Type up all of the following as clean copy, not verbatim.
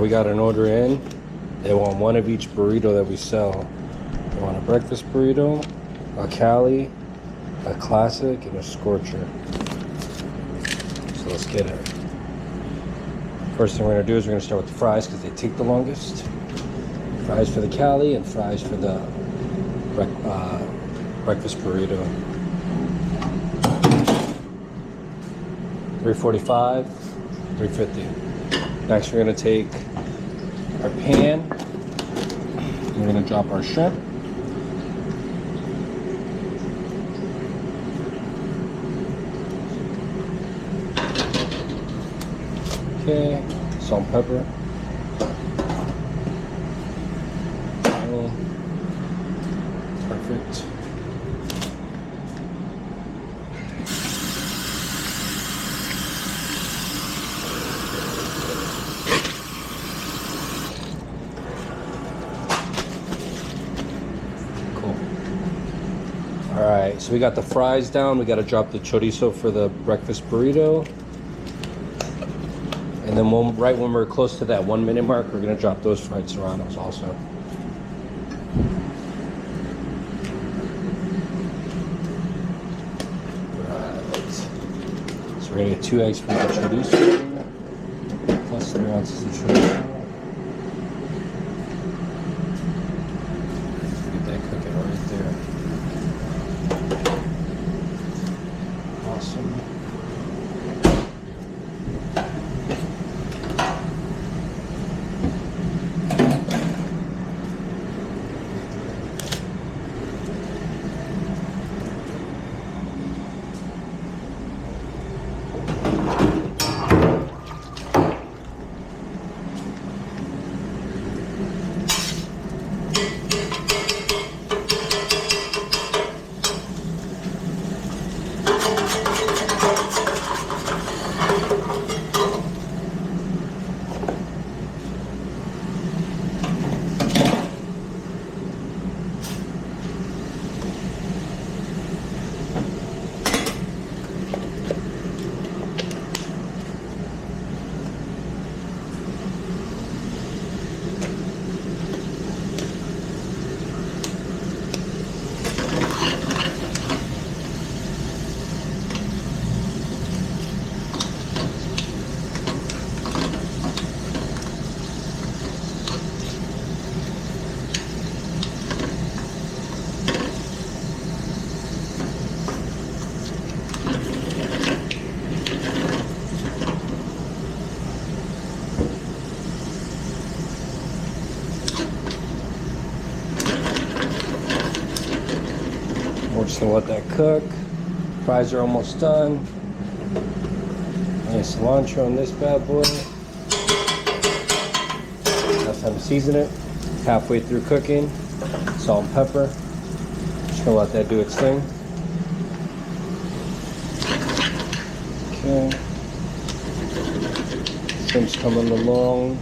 we got an order in. They want one of each burrito that we sell. They want a breakfast burrito, a Cali, a classic, and a Scorcher. So let's get it. First thing we're gonna do is we're gonna start with the fries because they take the longest. Fries for the Cali and fries for the breakfast burrito. $3.45, $3.50. Next we're gonna take our pan. We're gonna drop our shrimp. Okay, salt and pepper. Perfect. Cool. All right, so we got the fries down. We got to drop the chorizo for the breakfast burrito. And then right when we're close to that 1 minute mark, we're gonna drop those fried serranos also. Right. So we're gonna get 2 eggs for the chorizo, plus 3 ounces of chorizo. Get that cooking right there. Awesome. We're just gonna let that cook. Fries are almost done. Nice cilantro on this bad boy. That's time to season it. Halfway through cooking, salt and pepper. Just gonna let that do its thing. Okay. Shrimp's coming along.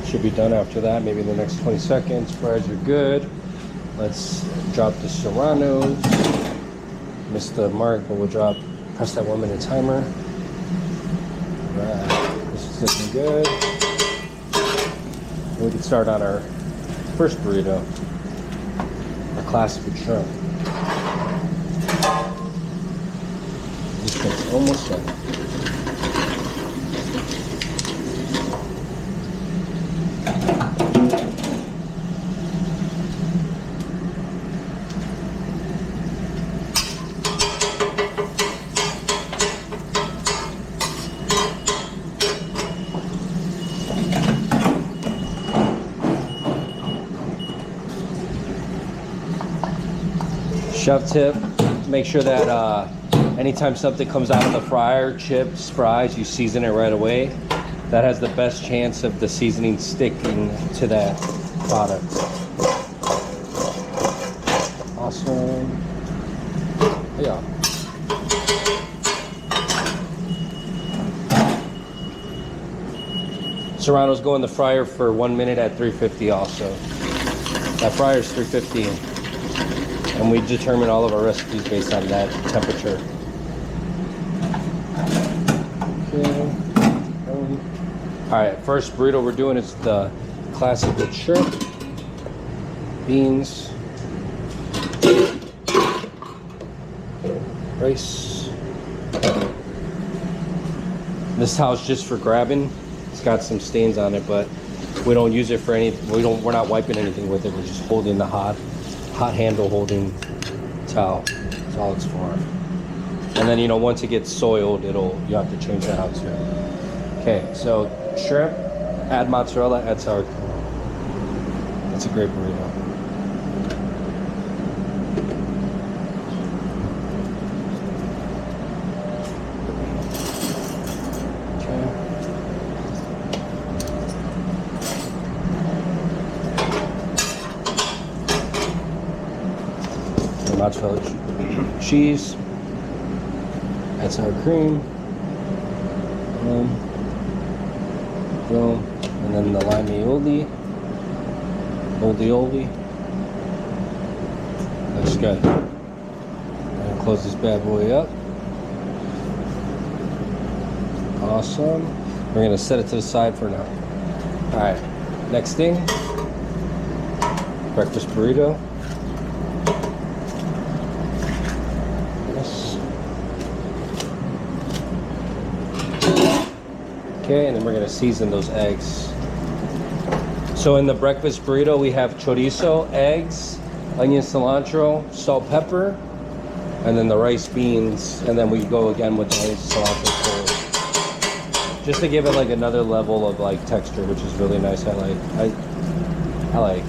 Should be done after that, maybe in the next 20 seconds. Fries are good. Let's drop the serranos. Missed the mark, but we'll press that 1 minute timer. Right, this is looking good. And we can start on our first burrito, our classic with shrimp. This one's almost done. Chef tip, make sure that anytime something comes out of the fryer, chips, fries, you season it right away. That has the best chance of the seasoning sticking to that product. Awesome. Yeah. Serranos go in the fryer for 1 minute at 350 also. That fryer is 350. And we determine all of our recipes based on that temperature. Okay. All right, first burrito we're doing is the classic with shrimp, beans, rice. This towel's just for grabbing. It's got some stains on it, but we don't use it for any. We're not wiping anything with it. We're just holding the hot handle holding towel. That's all it's for. And then, you know, once it gets soiled, you have to change that out too. Okay, so shrimp, add mozzarella, add sour cream. That's a great burrito. Mozzarella cheese, add sour cream, boom, and then the lime aioli, looks good. And close this bad boy up. Awesome. We're gonna set it to the side for now. All right, next thing, breakfast burrito. Okay, and then we're gonna season those eggs. So in the breakfast burrito, we have chorizo, eggs, onion, cilantro, salt, pepper, and then the rice, beans, and then we go again with the onion, cilantro cold. Just to give it like another level of like texture, which is really nice. I like. Okay.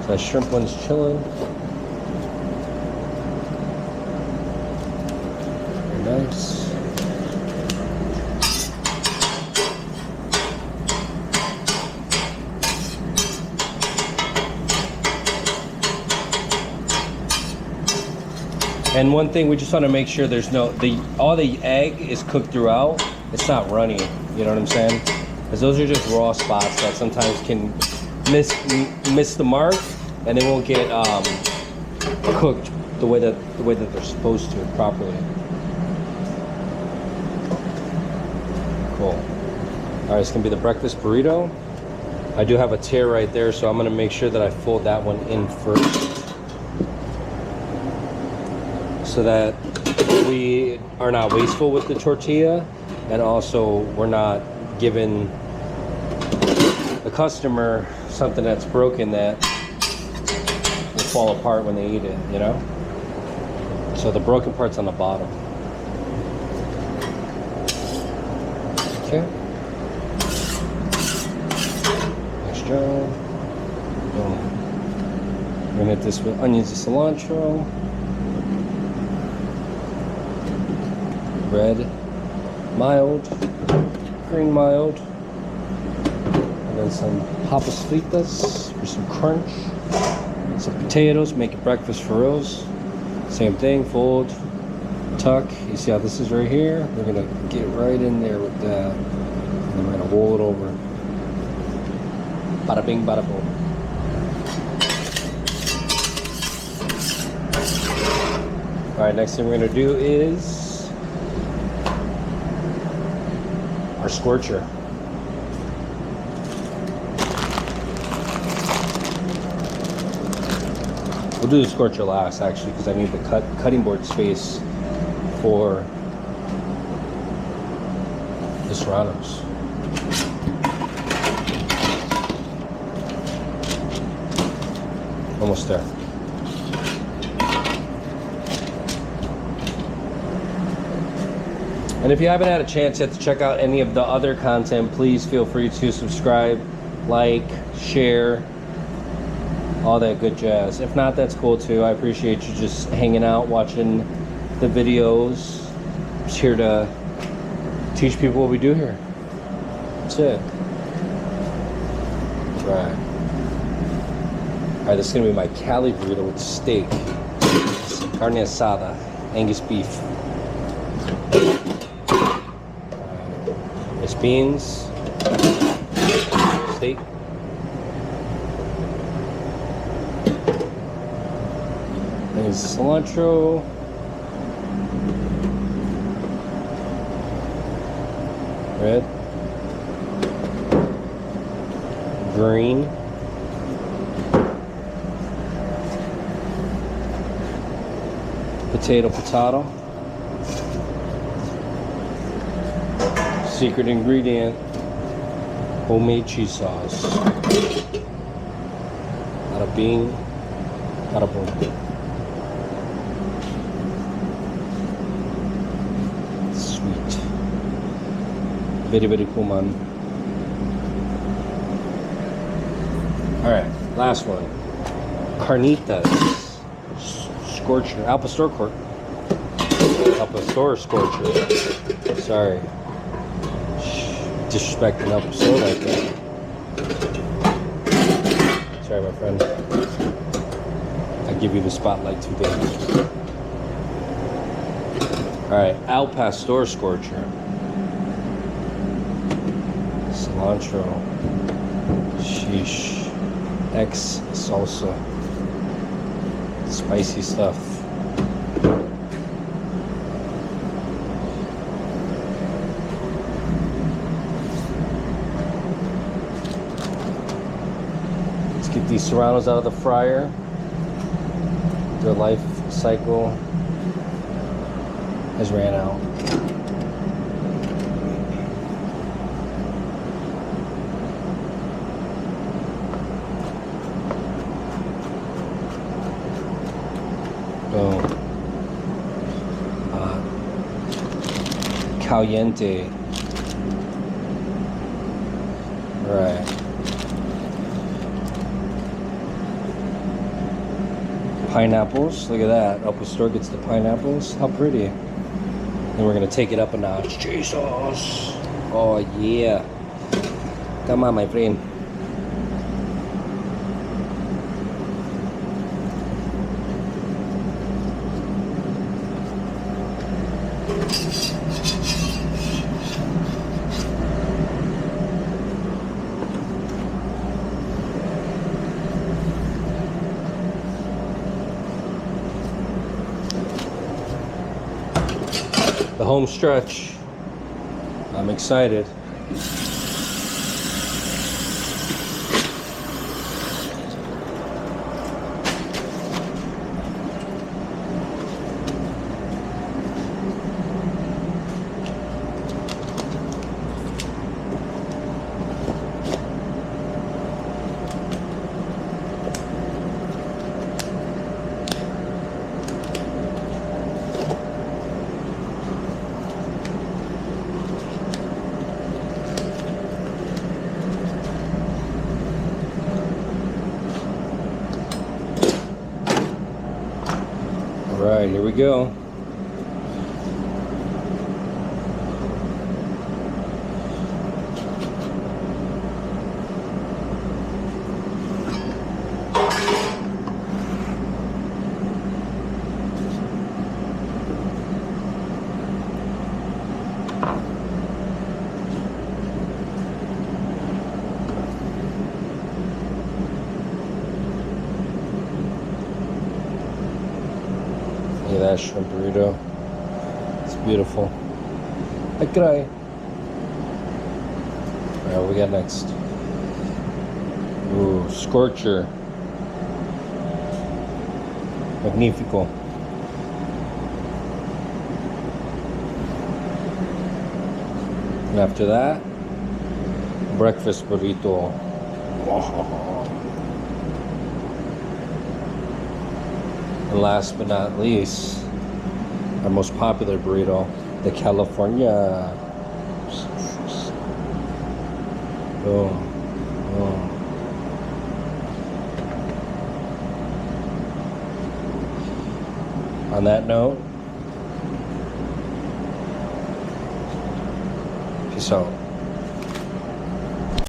So that shrimp one's chilling. Nice. And one thing we just want to make sure there's all the egg is cooked throughout. It's not runny. You know what I'm saying? Because those are just raw spots that sometimes can miss the mark, and they won't get cooked the way that they're supposed to properly. Cool. All right, it's gonna be the breakfast burrito. I do have a tear right there, so I'm gonna make sure that I fold that one in first, so that we are not wasteful with the tortilla, and also we're not giving the customer something that's broken that will fall apart when they eat it, you know? So the broken part's on the bottom. Okay. Nice job. Boom. We're gonna hit this with onions and cilantro. Red, mild, green, mild. And then some papas fritas for some crunch. And some potatoes, make it breakfast for Rose. Same thing, fold, tuck. You see how this is right here? We're gonna get right in there with that. And then we're gonna roll it over. Bada bing, bada boom. All right, next thing we're gonna do is our Scorcher. We'll do the Scorcher last, actually, because I need the cutting board space for the Serranos. Almost there. And if you haven't had a chance yet to check out any of the other content, please feel free to subscribe, like, share, all that good jazz. If not, that's cool too. I appreciate you just hanging out, watching the videos. I'm just here to teach people what we do here. That's it. Right. All right, this is gonna be my Cali burrito with steak, carne asada, Angus beef. It's beans, steak. There's cilantro. red, green, potato, secret ingredient, homemade cheese sauce. Bada bing, bada boom. Sweet. Very, very cool, man. Alright, last one. Carnitas. Scorcher. Al Pastor Scorcher. Sorry. Disrespecting Al Pastor like that. Sorry, my friend. I give you the spotlight today. Alright, Al Pastor Scorcher. Cilantro. Sheesh. X salsa. Spicy stuff. Let's get these serranos out of the fryer. Their life cycle has ran out. Boom. Caliente. Right. Pineapples. Look at that. Up the store gets the pineapples. How pretty. Then we're gonna take it up a notch. Jesus. Oh yeah. Come on, my friend. The home stretch. I'm excited. Alright, here we go. Look at that shrimp burrito. It's beautiful. I cry. Alright, what we got next? Ooh, Scorcher. Magnifico. And after that, breakfast burrito. And last but not least, our most popular burrito, the California. Boom. Boom. On that note, peace out.